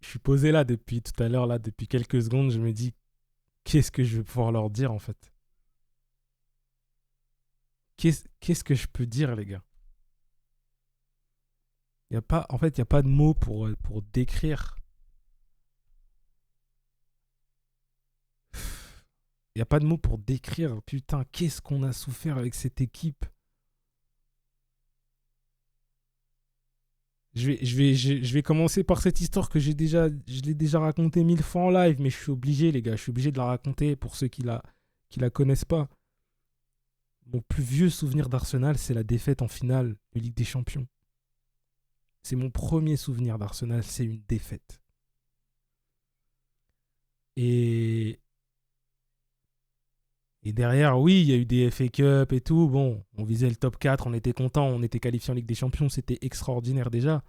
je suis posé là depuis tout à l'heure, là, depuis quelques secondes. Je me dis, qu'est-ce que je vais pouvoir leur dire, en fait? Qu'est-ce que je peux dire, les gars? Y a pas, en fait, il n'y a pas de mots pour décrire. Il n'y a pas de mots pour décrire. Putain, qu'est-ce qu'on a souffert avec cette équipe. Je vais commencer par cette histoire que je l'ai déjà racontée 1000 fois en live, mais je suis obligé, les gars. Je suis obligé de la raconter pour ceux qui la connaissent pas. Mon plus vieux souvenir d'Arsenal, c'est la défaite en finale de Ligue des Champions. C'est mon premier souvenir d'Arsenal, c'est une défaite. Et, et derrière, oui, il y a eu des FA Cup et tout. Bon, on visait le top 4, on était content, on était qualifié en Ligue des Champions, c'était extraordinaire déjà.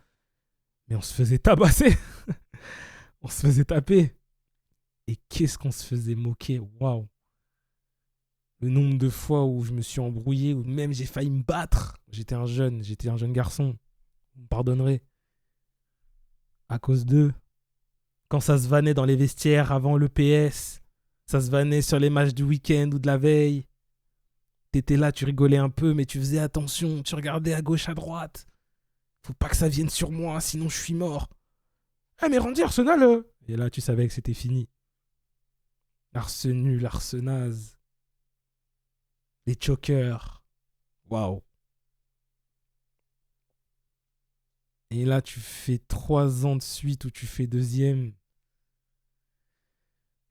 Mais on se faisait tabasser. On se faisait taper. Et qu'est-ce qu'on se faisait moquer. Waouh. Le nombre de fois où je me suis embrouillé, où même j'ai failli me battre. J'étais un jeune garçon. Vous me pardonnerez. À cause d'eux. Quand ça se vannait dans les vestiaires avant le PS, ça se vannait sur les matchs du week-end ou de la veille. T'étais là, tu rigolais un peu, mais tu faisais attention, tu regardais à gauche, à droite. Faut pas que ça vienne sur moi, sinon je suis mort. Ah mais Randy Arsenal Et là tu savais que c'était fini. Arsenal, Arsenaz. Les chokers. Waouh. Et là tu fais 3 ans de suite où tu fais deuxième.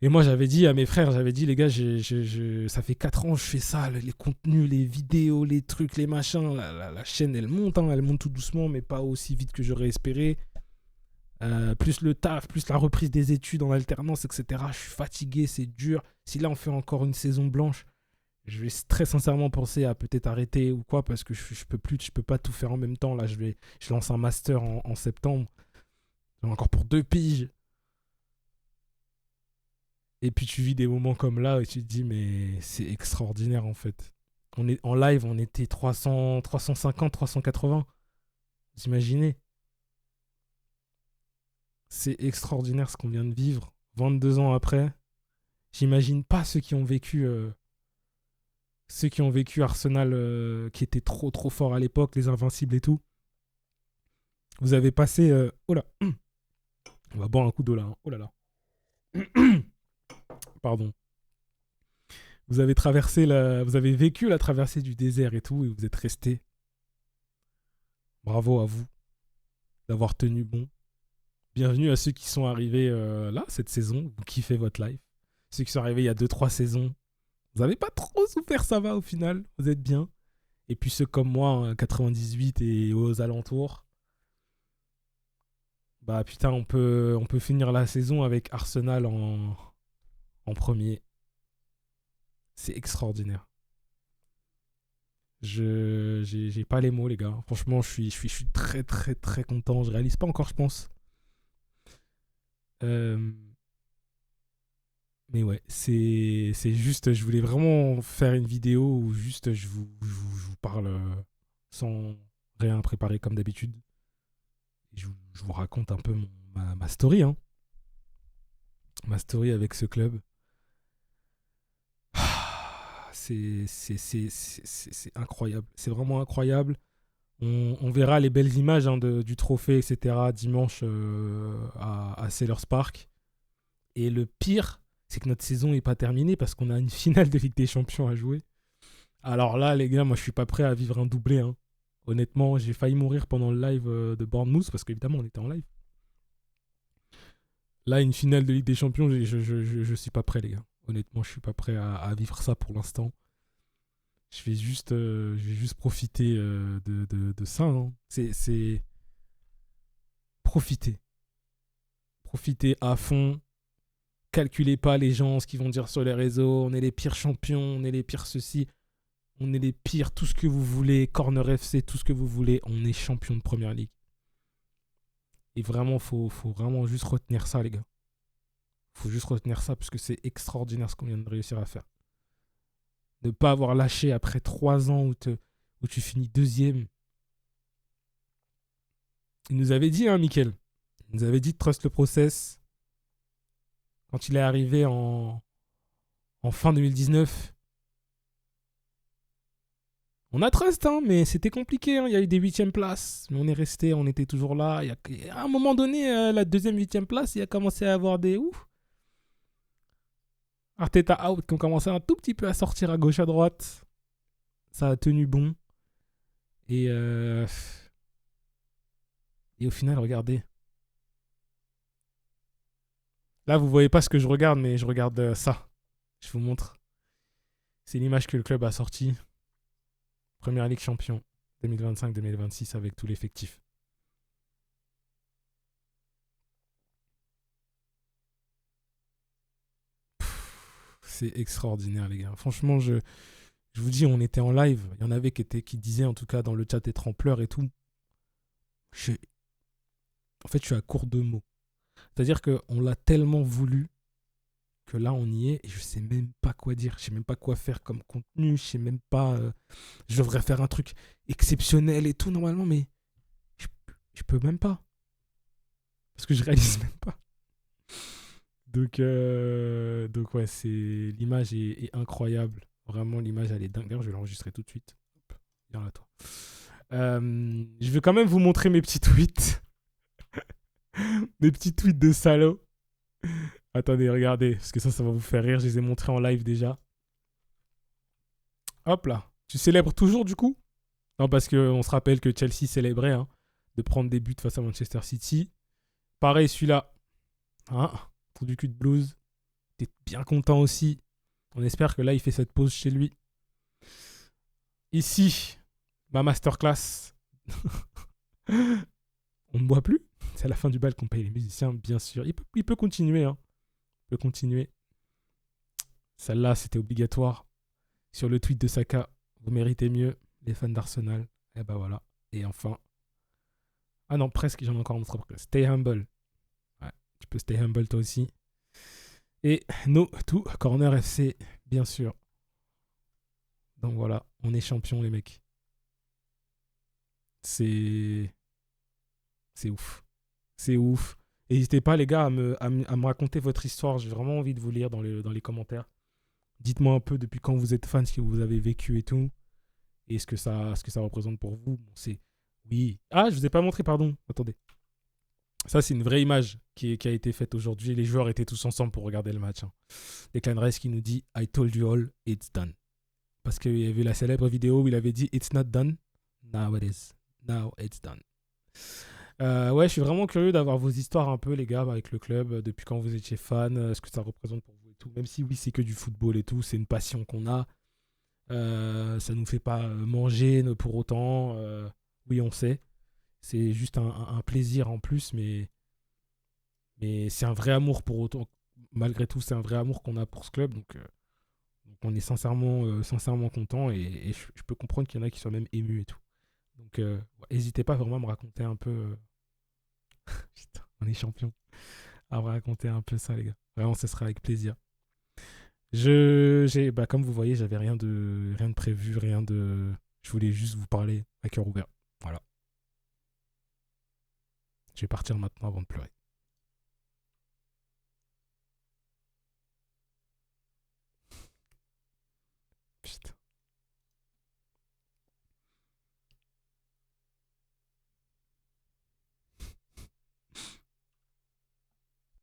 Et moi, j'avais dit à mes frères, j'avais dit, les gars, ça fait 4 ans que je fais ça, les contenus, les vidéos, les trucs, les machins. La chaîne, elle monte, hein, elle monte tout doucement, mais pas aussi vite que j'aurais espéré. Plus le taf, plus la reprise des études en alternance, etc. Je suis fatigué, c'est dur. Si là, on fait encore une saison blanche, je vais très sincèrement penser à peut-être arrêter ou quoi, parce que je peux plus, je peux pas tout faire en même temps. Là, je lance un master en septembre. Encore pour 2 piges. Et puis tu vis des moments comme là et tu te dis, mais c'est extraordinaire en fait. En live, on était 300, 350, 380. Vous imaginez? C'est extraordinaire ce qu'on vient de vivre. 22 ans après, j'imagine pas ceux qui ont vécu Arsenal, qui était trop trop fort à l'époque, les Invincibles et tout. Vous avez passé... oh là, on va boire un coup d'eau là. Hein. Oh là là. Pardon. Vous avez vécu la traversée du désert et tout, et vous êtes resté. Bravo à vous d'avoir tenu bon. Bienvenue à ceux qui sont arrivés là, cette saison. Vous kiffez votre life. Ceux qui sont arrivés il y a 2-3 saisons. Vous n'avez pas trop souffert, ça va au final. Vous êtes bien. Et puis ceux comme moi, en 98 et aux alentours. Bah putain, on peut finir la saison avec Arsenal en premier. C'est extraordinaire. J'ai pas les mots, les gars. Franchement, je suis très, très, très content. Je réalise pas encore, je pense. Euh, mais ouais, c'est juste, je voulais vraiment faire une vidéo où juste je vous parle sans rien préparer comme d'habitude. Je vous raconte un peu ma story, hein. Ma story avec ce club. C'est incroyable. C'est vraiment incroyable. On verra les belles images hein, du trophée, etc. dimanche à Sellers Park. Et le pire, c'est que notre saison n'est pas terminée parce qu'on a une finale de Ligue des Champions à jouer. Alors là, les gars, moi, je suis pas prêt à vivre un doublé. Hein. Honnêtement, j'ai failli mourir pendant le live de Bournemouth parce qu'évidemment, on était en live. Là, une finale de Ligue des Champions, je suis pas prêt, les gars. Honnêtement, je suis pas prêt à vivre ça pour l'instant. Je vais juste profiter de ça. Hein. C'est profiter. Profiter à fond. Calculez pas les gens, ce qu'ils vont dire sur les réseaux. On est les pires champions, on est les pires ceci. On est les pires, tout ce que vous voulez. Corner FC, tout ce que vous voulez. On est champion de Première Ligue. Et vraiment, faut vraiment juste retenir ça, les gars. Faut juste retenir ça parce que c'est extraordinaire ce qu'on vient de réussir à faire. Ne pas avoir lâché après 3 ans où tu finis deuxième. Il nous avait dit, hein, Mickaël. Il nous avait dit de trust le process. Quand il est arrivé en fin 2019, on a trust, hein, mais c'était compliqué. Hein. Il y a eu des 8e places, mais on est resté, on était toujours là. À un moment donné, la deuxième 8e place, il a commencé à avoir des ouf. Arteta out, qui ont commencé un tout petit peu à sortir à gauche, à droite. Ça a tenu bon. Et au final, regardez. Là, vous voyez pas ce que je regarde, mais je regarde ça. Je vous montre. C'est l'image que le club a sortie. Première Ligue champion 2025-2026 avec tout l'effectif. C'est extraordinaire, les gars. Franchement, je vous dis, on était en live. Il y en avait qui disaient, en tout cas, dans le chat, être en pleurs et tout. En fait, je suis à court de mots. C'est-à-dire qu'on l'a tellement voulu que là, on y est et je sais même pas quoi dire. Je sais même pas quoi faire comme contenu. Je sais même pas... je devrais faire un truc exceptionnel et tout, normalement, mais je peux même pas. Parce que je réalise même pas. Donc ouais, l'image est incroyable. Vraiment, l'image, elle est dingue. D'ailleurs, je vais l'enregistrer tout de suite. Hop, viens là, toi. Je vais quand même vous montrer mes petits tweets. Mes petits tweets de salaud. Attendez, regardez, parce que ça va vous faire rire. Je les ai montrés en live déjà. Hop là. Tu célèbres toujours, du coup? Non, parce qu'on se rappelle que Chelsea célébrait hein, de prendre des buts face à Manchester City. Pareil, celui-là. Hein, pour du cul de blues. T'es bien content aussi. On espère que là, il fait cette pause chez lui. Ici, ma masterclass. On ne boit plus. C'est à la fin du bal qu'on paye les musiciens, bien sûr. Il peut continuer. Hein. Il peut continuer. Celle-là, c'était obligatoire. Sur le tweet de Saka, vous méritez mieux, les fans d'Arsenal. Et bah voilà. Et enfin. Ah non, presque, j'en ai encore un autre après. Stay humble. Ouais, tu peux stay humble toi aussi. Et no to Corner FC, bien sûr. Donc voilà, on est champion, les mecs. C'est ouf. C'est ouf. N'hésitez pas, les gars, à me raconter votre histoire. J'ai vraiment envie de vous lire dans les commentaires. Dites-moi un peu depuis quand vous êtes fan, ce que vous avez vécu et tout. Et ce que ça représente pour vous. Bon, oui. Ah, je vous ai pas montré, pardon. Attendez. Ça, c'est une vraie image qui a été faite aujourd'hui. Les joueurs étaient tous ensemble pour regarder le match. Hein. Declan Rice qui nous dit I told you all, it's done. Parce qu'il y avait la célèbre vidéo où il avait dit It's not done. Now it is. Now it's done. Ouais, je suis vraiment curieux d'avoir vos histoires un peu, les gars, avec le club. Depuis quand vous étiez fan, ce que ça représente pour vous et tout. Même si, oui, c'est que du football et tout. C'est une passion qu'on a. Ça nous fait pas manger pour autant. Oui, on sait. C'est juste un plaisir en plus, mais c'est un vrai amour pour autant. Malgré tout, c'est un vrai amour qu'on a pour ce club. Donc on est sincèrement content et je peux comprendre qu'il y en a qui soient même émus et tout. Donc, n'hésitez pas vraiment à me raconter un peu. Putain, on est champion. À me raconter un peu ça, les gars. Vraiment, ce sera avec plaisir. Comme vous voyez, j'avais rien de prévu, Je voulais juste vous parler à cœur ouvert. Voilà. Je vais partir maintenant avant de pleurer.